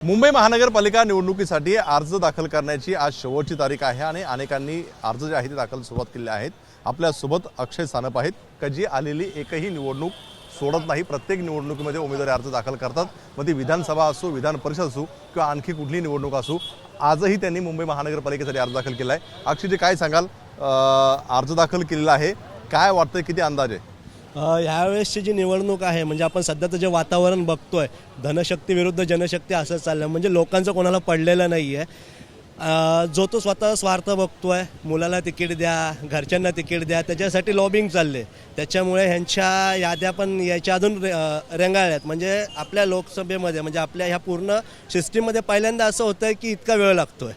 मुंबई महानगरपालिका निवडणुकीसाठी अर्ज दाखल करण्याची आज शेवटची तारीख आहे आणि अनेकांनी अर्ज जे आहे ते दाखल सुरुवात केली आहेत। आपल्यासोबत अक्षय सानप आहेत का जी आलेली एकही निवडणूक सोडत नाही। प्रत्येक निवडणुकीमध्ये उमेदवारी अर्ज दाखल करतात, मग ती विधानसभा असो, विधान परिषद असो किंवा आणखी कुठली निवडणूक असो। आजही त्यांनी मुंबई महानगरपालिकेसाठी अर्ज दाखल केला आहे। अक्षयजी काय सांगाल, अर्ज दाखल केलेला आहे, काय वाटतं, किती अंदाज आहे? ह्यावेळेसची जी निवडणूक आहे म्हणजे आपण सध्याचं जे वातावरण बघतोय, धनशक्ती विरुद्ध जनशक्ती असं चाललं, म्हणजे लोकांचं कोणाला पडलेलं नाही आहे। जो तो स्वतः स्वार्थ बघतोय, मुलाला तिकीट द्या, घरच्यांना तिकीट द्या, त्याच्यासाठी लॉबिंग चालले। त्याच्यामुळे ह्यांच्या याद्या पण याच्या अजून रेंगाळल्यात। म्हणजे आपल्या लोकसभेमध्ये म्हणजे आपल्या ह्या पूर्ण सिस्टीममध्ये पहिल्यांदा असं होतं आहे की इतका वेळ लागतोय,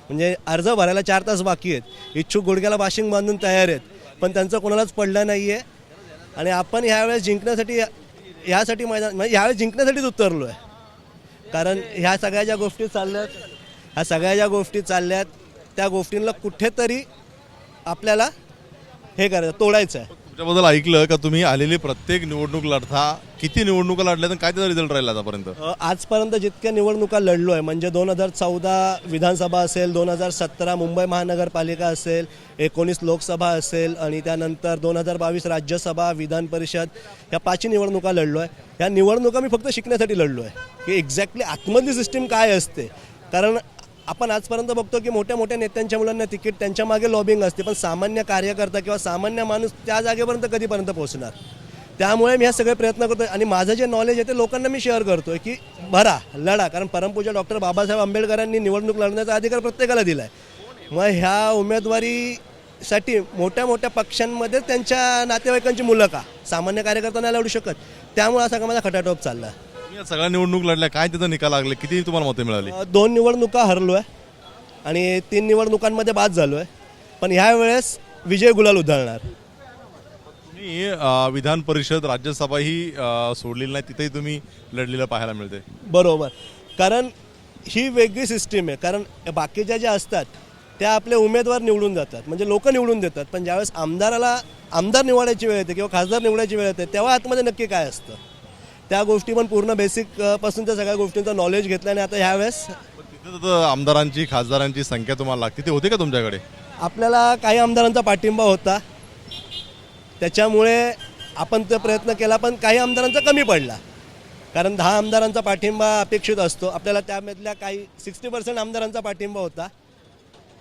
म्हणजे अर्ज भरायला 4 तास बाकी आहेत, इच्छुक गुडघ्याला बाशिंग बांधून तयार आहेत, पण त्यांचं कोणालाच पडलं नाही आहे। आणि आपण ह्यावेळेस जिंकण्यासाठी ह्यासाठी मैदान म्हणजे ह्यावेळेस जिंकण्यासाठीच उतरलो आहे। कारण ह्या सगळ्या ज्या गोष्टी चालल्यात त्या गोष्टींना कुठेतरी आपल्याला हे करायचं, तोडायचं आहे। तुमच्याबद्दल ऐकलं का तुम्ही आलेली प्रत्येक निवडणूक लढता, किती निवडणुका लढल्या आणि काय त्याचा रिझल्ट राहिला आतापर्यंत? आजपर्यंत जितक्या निवडणुका लढलो आहे म्हणजे 2014 विधानसभा असेल, 2017 मुंबई महानगरपालिका असेल, 19 लोकसभा असेल आणि त्यानंतर 2022 राज्यसभा, विधान परिषद, ह्या 5 निवडणुका लढलो आहे। ह्या निवडणुका मी फक्त शिकण्यासाठी लढलो आहे की एक्झॅक्टली आतमधली सिस्टीम काय असते। कारण आपण आजपर्यंत बघतो की मोठ्या मोठ्या नेत्यांच्या मुलांना तिकीट, त्यांच्या मागे लॉबिंग असते, पण सामान्य कार्यकर्ता किंवा सामान्य माणूस त्या जागेपर्यंत कधीपर्यंत पोहोचणार। त्यामुळे मी हे सगळे प्रयत्न करतो आणि माझं जे नॉलेज आहे ते लोकांना मी शेअर करतो आहे की भरा, लढा। कारण परमपूज्य डॉक्टर बाबासाहेब आंबेडकरांनी निवडणूक लढण्याचा अधिकार प्रत्येकाला दिला आहे। मग ह्या उमेदवारीसाठी मोठ्या मोठ्या पक्षांमध्ये त्यांच्या नातेवाईकांची मुलं का सामान्य कार्यकर्त्यांना लढू शकत, त्यामुळे हा सगळा माझा खटाटोप चालला। सगळ्या निवडणूक लढल्या, काय त्याचा निकाल लागले, किती तुम्हाला मते मिळाली? 2 निवडणुका हरलो आहे आणि 3 निवडणुकांमध्ये बाद झालो आहे, पण ह्यावेळेस विजय गुलाल उधळणार। तुम्ही विधान परिषद, राज्यसभा ही सोडलेली नाही, तिथेही तुम्ही लढलेलं पाहायला मिळते। बरोबर, कारण ही वेगळी सिस्टीम आहे। कारण बाकीच्या ज्या असतात त्या आपले उमेदवार निवडून जातात, म्हणजे लोक निवडून देतात, पण ज्यावेळेस आमदार निवडायची वेळ येते किंवा खासदार निवडायची वेळ येते तेव्हा आतमध्ये नक्की काय असतं त्या गोष्टी पण पूर्ण बेसिक पासून त्या सगळ्या गोष्टींचा नॉलेज घेतला। आणि आता ह्यावेळेस आमदारांची, खासदारांची संख्या तुम्हाला लागते, ते होते का तुमच्याकडे? आपल्याला काही आमदारांचा पाठिंबा होता, त्याच्यामुळे आपण तो प्रयत्न केला, पण काही आमदारांचा कमी पडला। कारण 10 आमदारांचा पाठिंबा अपेक्षित असतो, आपल्याला त्यामधल्या काही 60% आमदारांचा पाठिंबा होता,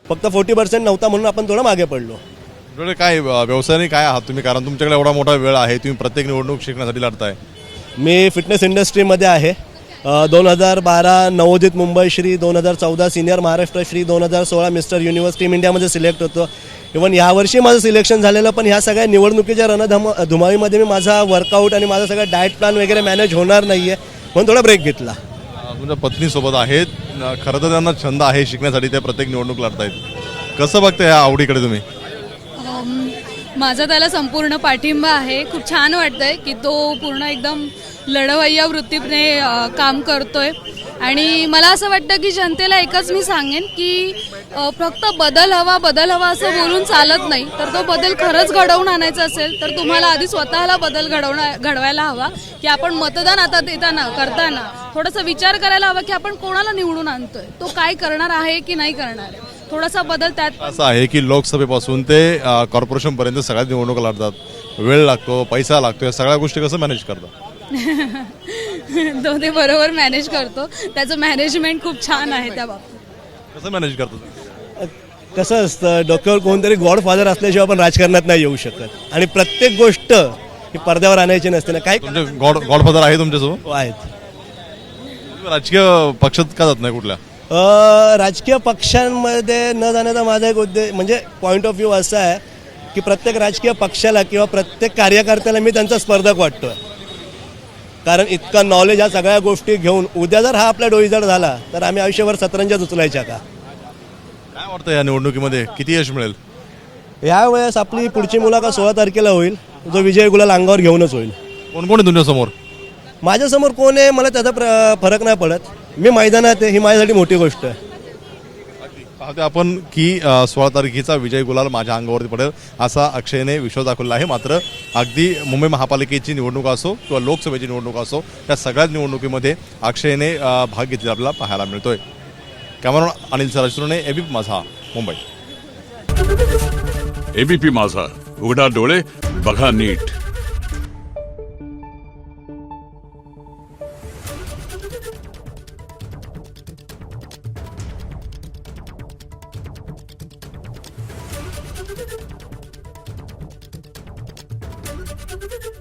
फक्त 40% नव्हता, म्हणून आपण थोडं मागे पडलो। तुमच्याकडे काय व्यवसायाने काय आहात तुम्ही? कारण तुमच्याकडे एवढा मोठा वेळ आहे, तुम्ही प्रत्येक निवडणूक शिकण्यासाठी लढताय। मी फिटनेस इंडस्ट्रीमध्ये आहे। 2012 नवोदित Mumbai Shri, 2014 senior Maharashtra Shri, 2016 mister universe team इंडियामध्ये सिलेक्ट होतो। इव्हन यावर्षी माझं सिलेक्शन झालेलं, पण ह्या सगळ्या निवडणुकीच्या धुमाळीमध्ये मी माझा वर्कआउट आणि माझा सगळं डाएट प्लॅन वगैरे मॅनेज होणार नाही आहे, म्हणून थोडा ब्रेक घेतला। तुमच्या पत्नीसोबत आहेत, खरं तर त्यांना छंद आहे शिकण्यासाठी, त्या प्रत्येक निवडणूक लढतायत। कसं बघताय या आवडीकडे तुम्ही? माझा त्याला संपूर्ण पाठिंबा आहे। खूप छान वाटतंय की तो पूर्ण एकदम लढवय्या वृत्तीने काम करतोय। आणि मला असं वाटतं की जनतेला एकच मी सांगेन की फक्त बदल हवा असं बोलून चालत नाही, तर तो बदल खरंच घडवून आणायचा असेल तर तुम्हाला आधी स्वतःला बदल घडवायला हवा की आपण मतदान आता करताना थोडासा विचार करायला हवा की आपण कोणाला निवडून आणतोय, तो काय करणार आहे की नाही करणार आहे। थोडासा बदल त्यात असं आहे की लोकसभेपासून ते कॉर्पोरेशन पर्यंत सगळ्या निवडणुका लढतात, वेळ लागतो, पैसा लागतो, या सगळ्या गोष्टी कसं मॅनेज करतात? तो ते बरोबर मॅनेज करतो, त्याचं मॅनेजमेंट खूप छान आहे त्या बाबतीत। कसं मॅनेज करतो? कसं असतं, डोक्यावर कोणतरी गॉडफादर असल्याशिवाय आपण राजकारणात नाही येऊ शकत आणि प्रत्येक गोष्ट ही पडद्यावर आणायची नसते ना। काय गॉडफादर आहे तुमच्यासोबत? आहेत। राजकीय पक्षात का जात नाही कुठल्या? राजकीय पक्षांमध्ये न जाण्याचा माझा एक उद्देश म्हणजे पॉईंट ऑफ व्ह्यू असा आहे की प्रत्येक राजकीय पक्षाला किंवा प्रत्येक कार्यकर्त्याला मी त्यांचा स्पर्धक वाटतो आहे। कारण इतका नॉलेज ह्या सगळ्या गोष्टी घेऊन उद्या जर हा आपला डोईजड झाला तर आम्ही आयुष्यभर सतरंजाच उचलायच्या का? काय वाटतं या निवडणुकीमध्ये किती यश मिळेल? यावेळेस आपली पुढची मुलाखत 16 तारखेला होईल, जो विजय गुलाल अंगावर घेऊनच होईल। कोण कोण आहे तुमच्यासमोर? माझ्यासमोर कोण आहे मला त्याचा फरक नाही पडत, मी मैदानात आहे, ही माझ्यासाठी मोठी गोष्ट आहे। पाहतोय आपण की 16 तारखेचा विजय गुलाल माझ्या अंगावरती पडेल असा अक्षयने विश्वास दाखवला आहे. मात्र अगदी मुंबई महापालिकेची निवडणूक असो किंवा लोकसभेची निवडणूक असो, त्या सगळ्याच निवडणुकीमध्ये अक्षयने भाग घेतलेला आपल्याला पाहायला मिळतोय. कॅमेरामॅन अनिल सरासुरने एबीपी माझा मुंबई. एबीपी माझा, उघडा डोळे बघा नीट. Thank you.